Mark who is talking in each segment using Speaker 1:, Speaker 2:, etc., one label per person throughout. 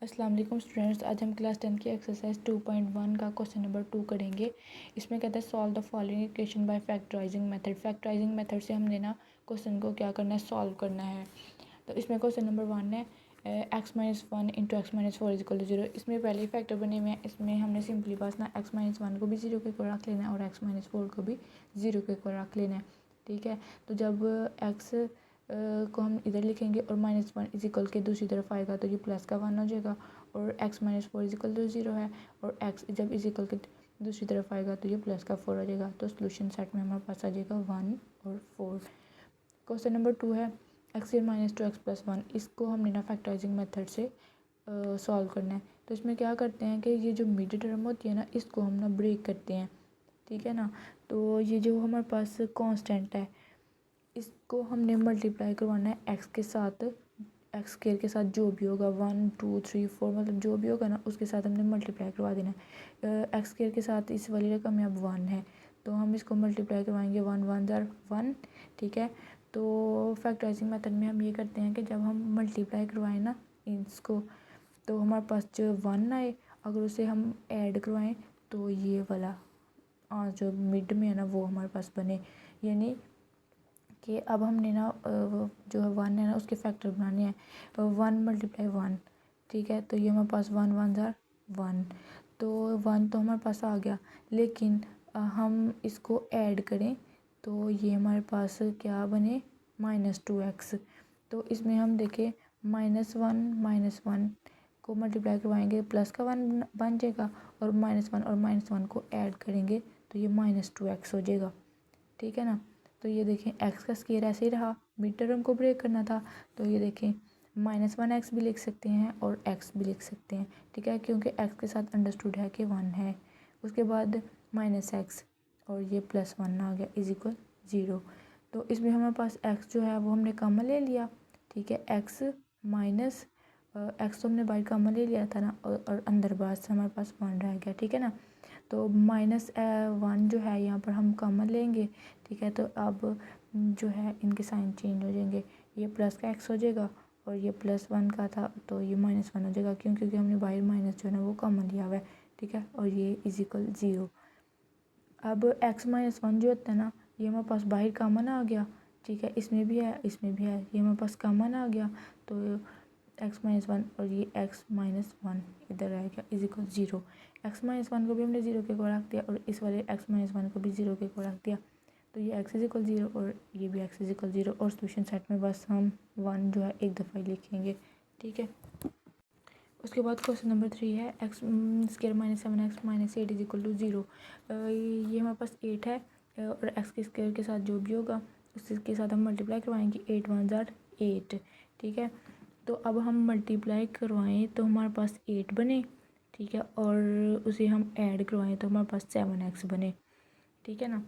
Speaker 1: अस्सलाम वालेकुम स्टूडेंट्स। आज हम क्लास 10 की एक्सरसाइज 2.1 का क्वेश्चन नंबर 2 करेंगे। इसमें कहता है solve the following equation by factorising method. Factorising method से हमने ना क्वेश्चन को क्या करना है, सॉल्व करना है। तो इसमें क्वेश्चन नंबर 1 है x-1 into x-4 is equal to 0। इसमें पहले ही फैक्टर बने हुए हैं। इसमें हमने सिंपली बस ना x-1 को भी 0 के इक्वल रख लेना है और x-4 को भी 0 के इक्वल रख लेना है। ठीक है, तो जब x को हम इधर लिखेंगे और -1 इज इक्वल के दूसरी तरफ आएगा तो ये प्लस का 1 हो जाएगा और x-4 इज इक्वल टू 0 है और x जब इज इक्वल के दूसरी तरफ आएगा तो ये प्लस का 4 हो जाएगा। तो सोल्यूशन सेट में हमारे पास आ जाएगा 1 और 4। क्वेश्चन नंबर 2 है x2x+1। इसको हमने ना फैक्टराइजिंग मेथड से सॉल्व करना है। तो इसमें क्या करते हैं कि ये जो मिड टर्म होती है ना, इसको हम ना ब्रेक करते हैं। ठीक है ना, तो ये जो हमारे पास कांस्टेंट है इसको हमने मल्टीप्लाई करवाना है एक्स के साथ, एक्स स्क्वायर के साथ जो भी होगा 1 2 3 4 मतलब जो भी होगा ना उसके साथ हमने मल्टीप्लाई करवा देना है। एक्स स्क्वायर के साथ इस वाली रकम में अब 1 है तो हम इसको मल्टीप्लाई करवाएंगे 1 1 ज़र 1। ठीक है, तो फैक्टराइजिंग मेथड में हम ये करते हैं कि जब हम मल्टीप्लाई करवाएं ना इसको तो हमारे पास जो 1 आए, अगर उसे हम ऐड करवाएं तो ये वाला जो मिड में है ना वो हमारे पास बने। यानी कि अब हमने ना जो है 1 है ना उसके फैक्टर बनाने हैं 1 मल्टीप्लाई 1। ठीक है, तो ये हमारे पास 1 1 ज़र 1, तो 1 तो हमारे पास आ गया। लेकिन हम इसको ऐड करें तो ये हमारे पास क्या बने, -2x। तो इसमें हम देखें -1 को मल्टीप्लाई करवाएंगे प्लस का 1 बन जाएगा और -1 और -1 को ऐड करेंगे तो ये -2x हो जाएगा। ठीक है ना, तो ये देखें x का स्क्वायर ऐसे ही रहा, मिड टर्म को ब्रेक करना था तो ये देखें -1x भी लिख सकते हैं और x भी लिख सकते हैं। ठीक है, क्योंकि x के साथ अंडरस्टूड है कि 1 है। उसके बाद -x और ये +1 आ गया इज इक्वल 0। तो इसमें हमारे पास x जो है वो हमने कॉमन ले लिया। ठीक है, x माइनस x तो हमने बाहर कॉमन ले लिया था ना और अंदर बस हमारे पास 1 रह गया। ठीक है ना, तो -1 जो है यहाँ पर हम कॉमन लेंगे। ठीक है, तो अब जो है इनके साइन चेंज हो जाएंगे, ये प्लस का x हो जाएगा और ये +1 का था तो ये -1 हो जाएगा क्योंकि हमने बाहर माइनस जो है ना वो कॉमन लिया हुआ है। ठीक है, और ये इज इक्वल 0। अब x-1 जो होता है ना ये हमारे पास बाहर कॉमन आ गया। ठीक है, इसमें भी है इसमें भी है, ये हमारे पास कॉमन आ गया तो x-1 और ये x-1 इधर आ गया इज इक्वल 0। x-1 को भी हमने 0 के को रख दिया और इस वाले x-1 को भी 0 के को रख दिया तो ये x इज इक्वल 0 और ये भी x इज इक्वल 0 और सोल्यूशन सेट में बस हम 1 जो है एक दफ़ा ही लिखेंगे। ठीक है, उसके बाद क्वेश्चन नंबर 3 है x square -7x-8 is equal to 0। ये हमारे पास 8 है और x के स्क्वायर के साथ जो भी होगा उसके साथ हम मल्टीप्लाई करवाएंगे 8 1 ज़र 8। ठीक है, तो अब हम मल्टीप्लाई करवाएं तो हमारे पास 8 बने। ठीक है, और उसे हम ऐड करवाएं तो हमारे पास 7x बने। ठीक है ना,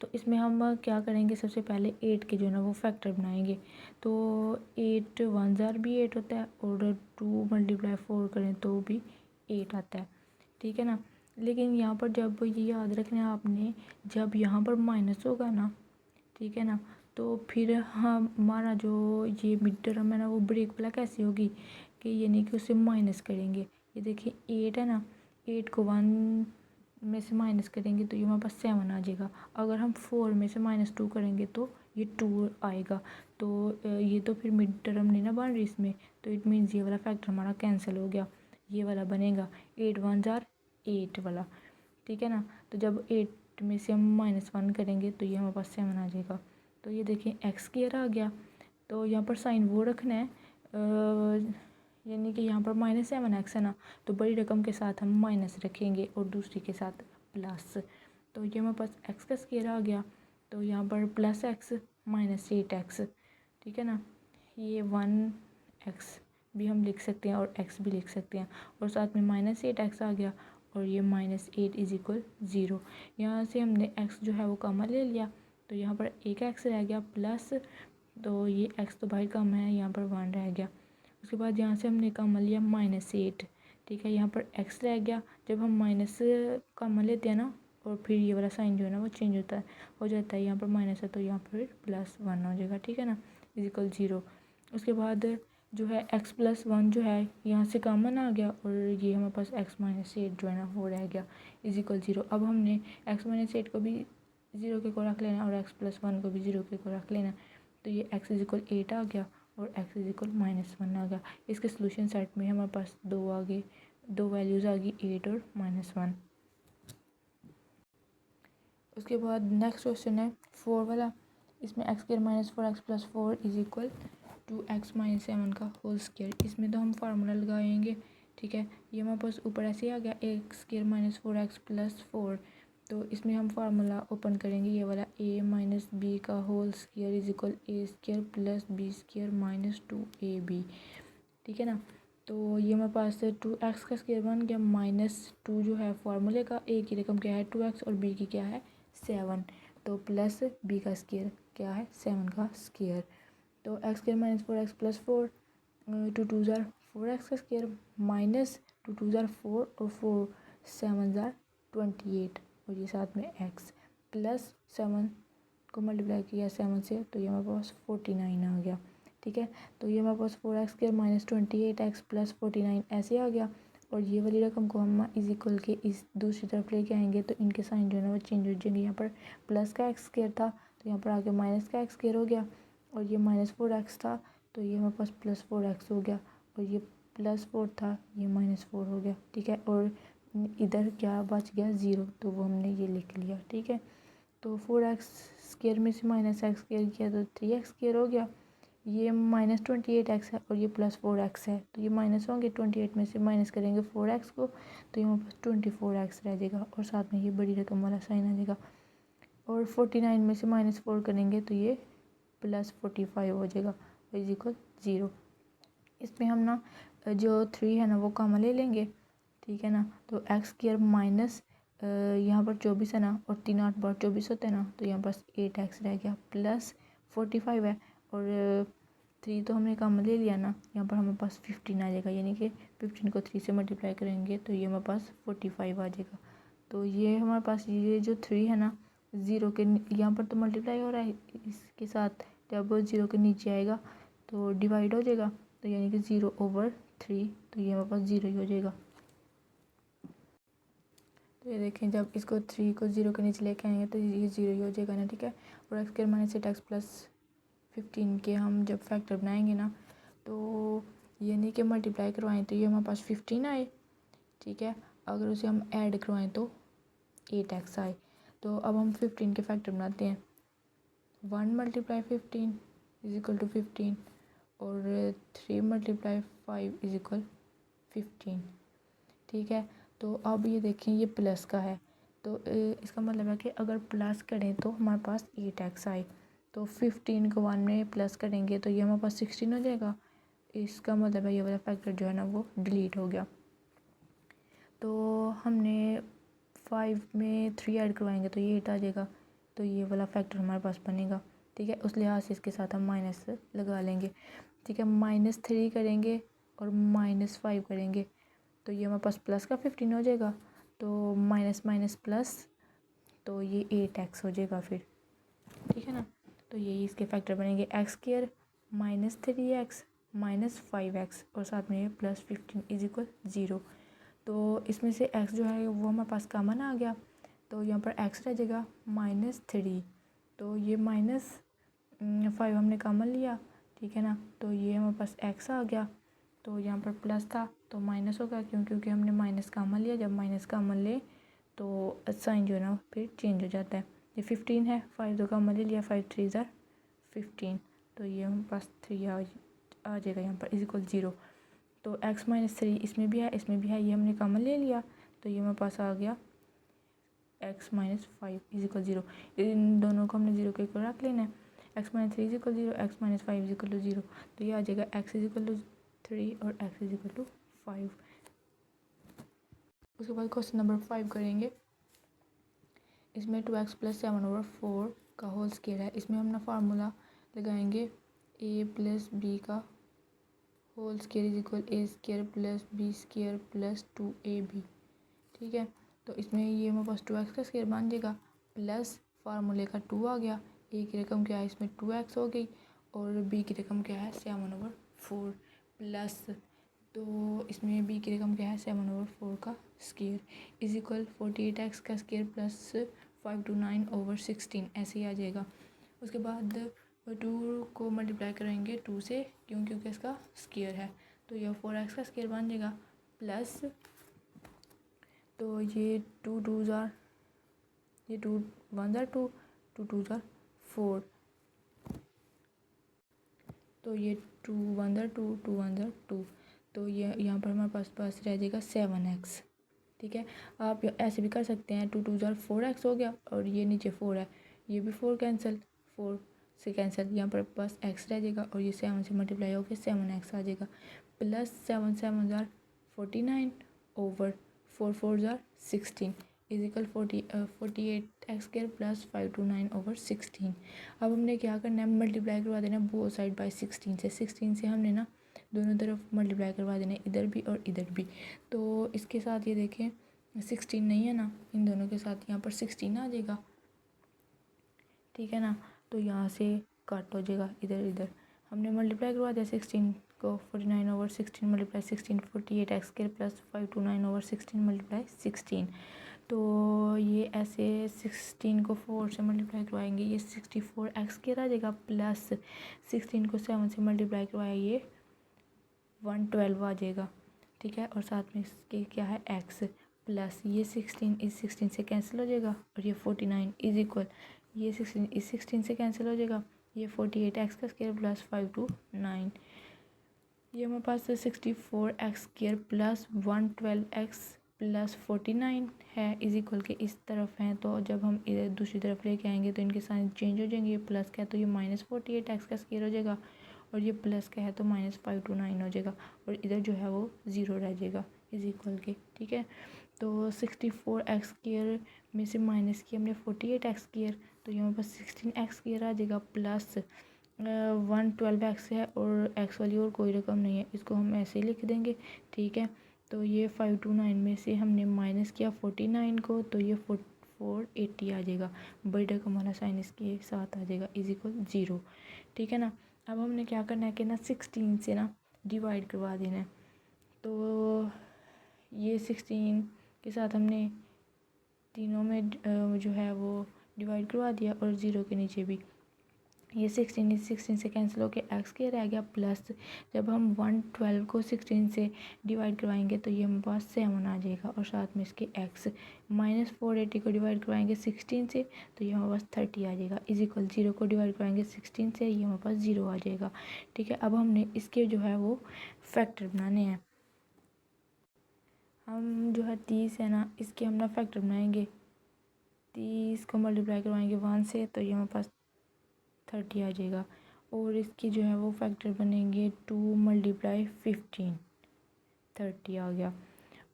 Speaker 1: तो इसमें हम क्या करेंगे, सबसे पहले 8 के जो है ना वो फैक्टर बनाएंगे। तो 8 1 ज़र भी 8 होता है और 2 मल्टीप्लाई 4 करें तो भी 8 आता है। ठीक है ना, लेकिन यहाँ पर जब ये याद रखना है आपने, जब यहाँ पर माइनस होगा ना, ठीक है ना, तो फिर हमारा जो ये मिड टर्म है ना वो ब्रेक वाला कैसे होगी कि यानी कि उसे माइनस करेंगे। ये देखिए 8 है ना, 8 को 1 में से माइनस करेंगे तो ये हमारे पास 7 आ जाएगा। अगर हम 4 में से -2 करेंगे तो ये 2 आएगा। तो ये तो फिर मिड टर्म नहीं ना बन रही इसमें, तो इट मीन्स ये वाला फैक्टर हमारा कैंसिल हो गया, ये वाला बनेगा 8 1 ज़र 8 वाला। ठीक है ना, तो जब 8 में से हम -1 करेंगे तो ये हमारे पास 7 आ जाएगा। तो ये देखें x स्क्वायर आ गया, तो यहाँ पर साइन वो रखना है यानी कि यहाँ पर -7x है ना, तो बड़ी रकम के साथ हम माइनस रखेंगे और दूसरी के साथ प्लस। तो ये हमारे पास x का स्क्वायर आ गया, तो यहाँ पर +x -8x। ठीक है ना, ये 1x भी हम लिख सकते हैं और x भी लिख सकते हैं और साथ में -8x आ गया और ये -8 इज इक्वल 0। यहाँ से हमने x जो है वो कॉमन ले लिया तो यहाँ पर एक x रह गया प्लस, तो ये x तो बाहर कम है, यहाँ पर 1 रह गया। उसके बाद यहाँ से हमने कॉमन लिया -8। ठीक है, यहाँ पर x रह गया, जब हम माइनस कॉमन लेते हैं ना और फिर ये वाला साइन जो है ना वो चेंज हो जाता है, यहाँ पर माइनस है तो यहाँ पर +1 हो जाएगा। ठीक है ना, इज इक्वल 0। उसके बाद जो है x+1 जो है यहाँ से कॉमन आ गया और ये हमारे पास x-8 जो है ना वो रह गया इजिकल 0। अब हमने x-8 को भी 0 के को रख लेना और x+1 को भी 0 के को रख लेना। तो ये x इजिकल 8 आ गया और x इजिकल -1 आ गया। इसके सोल्यूशन सेट में हमारे पास दो वैल्यूज़ आ गई 8 और -1। उसके बाद नेक्स्ट क्वेश्चन है 4 वाला। इसमें x² - 4x + 4 इजिकल 2x - 7 का होल स्क्वायर। इसमें तो हम फार्मूला लगाएंगे, ठीक है। ये हमारे पास ऊपर ऐसे आ गया x² - 4x + 4। तो इसमें हम फार्मूला ओपन करेंगे ये वाला a - b का whole square is equal a² + b² - 2ab, ठीक है ना। तो ये हमारे पास 2x का स्क्वायर बन गया -2 जो है फार्मूले का। a की रकम क्या है 2x और b की क्या है 7। तो प्लस b का स्क्वायर क्या है 7 का स्क्वायर। तो x² - 4x + 4 2 2 ज़ार 4x का स्क्वायर -2 2 ज़ार 4 और 4 7 ज़ार 28 और ये साथ में x प्लस 7 को मल्टीप्लाई किया 7 से तो ये हमारे पास 49 आ गया, ठीक है। तो ये हमारे पास 4x² - 28x + 49 ऐसे आ गया। और ये वाली रकम को हम इजिकल के इस दूसरी तरफ लेके आएंगे तो इनके साइन जो है ना वो चेंज हो जाएंगे। यहाँ पर प्लस का x² था तो यहाँ पर आके माइनस का x² हो गया और ये -4x था तो ये हमारे पास +4x हो गया और ये +4 था ये -4 हो गया, ठीक है। और इधर क्या बच गया 0 तो वो हमने ये लिख लिया, ठीक है। तो 4x² में से -x² किया तो 3x² हो गया। ये -28x है और ये +4x है तो ये माइनस होंगे। 28 में से माइनस करेंगे 4x को तो यहाँ पर 24x रह जाएगा और साथ में ये बड़ी रकम वाला साइन आ जाएगा। और 49 में से -4 करेंगे तो ये +45 हो जाएगा इजिकल 0। इसमें हम ना जो 3 है ना वो कॉमन ले लेंगे, ठीक है ना। तो x² माइनस यहाँ पर 24 है ना और 3 8 बार 24 होते हैं ना तो यहाँ पर 8x रह गया प्लस 45 है और 3 तो हमने कॉमन ले लिया ना। यहाँ पर हमारे पास 15 आ जाएगा यानी कि 15 को 3 से मल्टीप्लाई करेंगे तो ये हमारे पास 45 आ जाएगा। तो ये हमारे पास ये जो 3 है ना 0 के यहाँ पर तो मल्टीप्लाई हो रहा है इसके साथ, जब 0 के नीचे आएगा तो डिवाइड हो जाएगा तो यानी कि 0/3 तो ये हमारे पास 0 ही हो जाएगा। तो ये देखें जब इसको 3 को 0 के नीचे लेके आएंगे तो ये 0 ही हो जाएगा ना, ठीक है। और x² - 8x + 15 के हम जब फैक्टर बनाएंगे ना तो यानी कि मल्टीप्लाई करवाएं तो ये हमारे पास 15 आए, ठीक है। अगर उसे हम ऐड करवाएं तो 8x आए। तो अब हम 15 के फैक्टर बनाते हैं। 1 × 15 = 15 और 3 × 5 = 15, ठीक है। तो अब ये देखें ये प्लस का है तो इसका मतलब है कि अगर प्लस करें तो हमारे पास 8x आए। तो 15 को 1 में प्लस करेंगे तो ये हमारे पास 16 हो जाएगा। इसका मतलब है ये वाला फैक्टर जो है ना वो डिलीट हो गया। तो हमने 5 में 3 ऐड करवाएंगे तो ये 8 आ जाएगा तो ये वाला फैक्टर हमारे पास बनेगा, ठीक है। उस लिहाज से इसके साथ हम माइनस लगा लेंगे, ठीक है। -3 करेंगे और -5 करेंगे तो ये हमारे पास प्लस का 15 हो जाएगा। तो माइनस माइनस प्लस तो ये 8x हो जाएगा फिर, ठीक है ना। तो यही इसके फैक्टर बनेंगे x² - 3x - 5x और साथ में ये +15 = 0। तो इसमें से x जो है वो हमारे पास कॉमन आ गया तो यहाँ पर x रह जाएगा -3। तो ये -5 हमने कॉमन लिया, ठीक है ना। तो ये हमारे पास x आ गया तो यहाँ पर प्लस था तो माइनस होगा क्योंकि हमने माइनस कॉमन लिया। जब माइनस कॉमन ले तो साइन जो है ना फिर चेंज हो जाता है। ये 15 है 5 तो कॉमन ले लिया 5 3 ज़ार 15 तो ये हमारे पास 3 आ जाएगा यहाँ पर इजिकल 0। तो x - 3 इसमें भी है इसमें भी है ये हमने कॉमन ले लिया तो ये हमारे पास आ गया x - 5 = 0। इन दोनों को हमने 0 के ऊपर रख लेना है। x - 3 = 0 x - 5 = 0 तो ये आ जाएगा x = 3 और x = 5। उसके बाद क्वेश्चन नंबर 5 करेंगे। इसमें 2x + 7/4 का होल स्क्वायर है। इसमें हम ना फार्मूला लगाएंगे a + b का whole square = a² + b² + 2ab, ठीक है। तो इसमें ये हमारे पास 2x का स्क्वायर बन जाएगा प्लस फार्मूले का 2 आ गया। a की रकम क्या है इसमें 2x हो गई और b की रकम क्या है 7/4 प्लस, तो इसमें बी की रकम क्या है 7/4 का स्क्वायर इज इक्वल 48x का स्क्वायर प्लस 529/16 ऐसे ही आ जाएगा। उसके बाद 2 को मल्टीप्लाई करेंगे 2 से, क्योंकि इसका स्क्वायर है, तो यह 4x का स्क्वायर बन जाएगा प्लस, तो ये 2 2 ज़ार, ये 2 1 ज़ार 2, 2 2 ज़ार 4, तो ये 2 1 ज़ार 2, 2 1 ज़ार 2, तो ये यहाँ पर हमारे पास रह जाएगा 7x। ठीक है, आप ऐसे भी कर सकते हैं, 2 2 ज़ार 4x हो गया और ये नीचे 4 है, ये भी 4 कैंसिल, 4 से कैंसिल, यहाँ पर बस x रह जाएगा और ये 7 से मल्टीप्लाई होकर 7x आ जाएगा प्लस 7 7 ज़ार 49 ओवर 4 4 ज़ार 16 is equal 48x square plus 529/16। अब हमने क्या करना है, मल्टीप्लाई करवा देना बोथ साइड बाय 16 से। 16 से हमने ना दोनों तरफ मल्टीप्लाई करवा देना, इधर भी और इधर भी। तो इसके साथ ये देखें 16 नहीं है ना, इन दोनों के साथ यहाँ पर 16 आ जाएगा। ठीक है ना, तो यहाँ से कट हो जाएगा इधर इधर। हमने मल्टीप्लाई करवा दिया 16 को, 49/16 multiply 16 48x square plus 529/16 multiply 16। तो ये ऐसे 16 को 4 से मल्टीप्लाई करवाएंगे, ये 64x स्क्वायर आ जाएगा प्लस 16 को 7 से मल्टीप्लाई करवाया, ये 112 आ जाएगा। ठीक है, और साथ में इसके क्या है x प्लस ये 16 इस 16 से कैंसिल हो जाएगा और ये 49 इज इक्वल, ये 16 इस 16 से कैंसिल हो जाएगा, ये 48x का स्क्वायर प्लस 529, ये हमारे पास 64x square plus 112x plus 49 है इज इक्वल के इस तरफ हैं, तो जब हम इधर दूसरी तरफ लेके आएंगे तो इनके साइन चेंज हो जाएंगे, ये प्लस का है तो ये -48x का स्क्वायर हो जाएगा और ये प्लस का है तो -529 हो जाएगा और इधर जो है वो 0 रह जाएगा इज इक्वल के। ठीक है, तो 64x स्क्वायर में से माइनस किया हमने 48x स्क्वायर, तो यहाँ पर 16x स्क्वायर आ जाएगा प्लस 112x है और x वाली और कोई रकम नहीं है, इसको हम ऐसे ही लिख देंगे। ठीक है, तो ये 529 में से हमने माइनस किया 49 को, तो ये 480 आ जाएगा, बड़ी रकम वाला साइन इसके साथ आ जाएगा इज इक्वल 0। ठीक है ना, अब हमने क्या करना है कि ना 16 से ना डिवाइड करवा देना है, तो ये 16 के साथ हमने तीनों में जो है वो डिवाइड करवा दिया और 0 के नीचे भी, ये 16 से कैंसिल होकर x के रह गया प्लस, जब हम 112 को 16 से डिवाइड करवाएंगे तो ये हमारे पास 7 आ जाएगा और साथ में इसके x माइनस 480 को डिवाइड करवाएंगे 16 से तो ये हमारे पास 30 आ जाएगा इज इक्वल 0 को डिवाइड करवाएंगे 16 से, ये हमारे पास 0 आ जाएगा। ठीक है, अब हमने इसके जो है वो फैक्टर बनाने हैं, हम जो है 30 है ना, इसके हम ना फैक्टर बनाएंगे, 30 को मल्टीप्लाई करवाएंगे 1 से तो ये हमारे पास 30 आ जाएगा और इसकी जो है वो फैक्टर बनेंगे 2 × 15 30 आ गया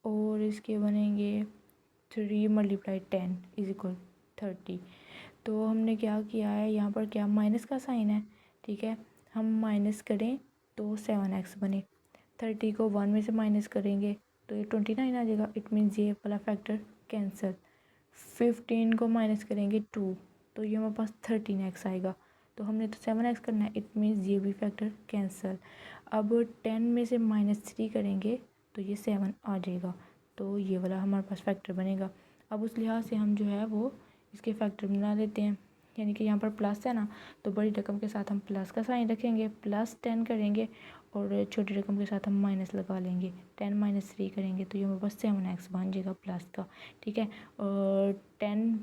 Speaker 1: और इसके बनेंगे 3 × 10 इज इक्वल 30। तो हमने क्या किया है, यहाँ पर क्या माइनस का साइन है। ठीक है, हम माइनस करें तो 7x बने, 30 को 1 में से माइनस करेंगे तो ये 29 आ जाएगा, इट मीन्स ये वाला फैक्टर कैंसिल। 15 को माइनस करेंगे 2 तो ये हमारे पास 13x आएगा, तो हमने तो 7x करना है, इट मीन्स ये भी फैक्टर कैंसिल। अब 10 में से -3 करेंगे तो ये 7 आ जाएगा, तो ये वाला हमारे पास फैक्टर बनेगा। अब उस लिहाज से हम जो है वो इसके फैक्टर बना लेते हैं, यानी कि यहाँ पर प्लस है ना, तो बड़ी रकम के साथ हम प्लस का साइन रखेंगे, +10 करेंगे और छोटी रकम के साथ हम माइनस लगा लेंगे, 10 - 3 करेंगे तो ये हमारे पास 7x बन जाएगा प्लस का। ठीक है, और 10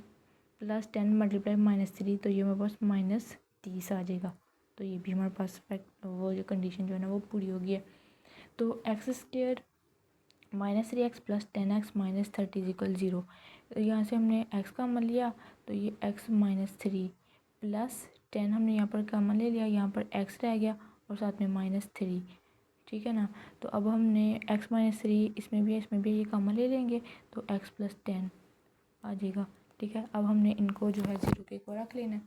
Speaker 1: + 10 × -3 तो ये हमारे पास -30 आ जाएगा, तो ये भी हमारे पास वो जो कंडीशन जो है ना वो पूरी होगी है। तो x² -3x + 10x - 30 = 0, यहाँ से हमने x का मान लिया तो ये x - 3 + 10 हमने यहाँ पर कॉमन ले लिया, यहाँ पर x रह गया और साथ में -3। ठीक है ना, तो अब हमने x - 3 इसमें भी ये कॉमन ले लेंगे तो x + 10 आ जाएगा। ठीक है, अब हमने इनको जो है 0 के को रख लेना है,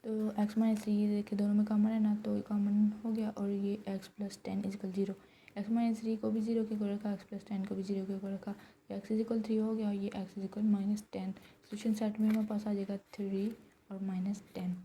Speaker 1: तो x - 3 के दोनों में कॉमन है ना, तो कॉमन हो गया और ये x + 10 = 0। x - 3 को भी 0 के को रखा, x + 10 को भी 0 के को रखा, x = 3 हो गया और ये x = -10। सोल्यूशन सेट में हमारे पास आ जाएगा 3 और -10।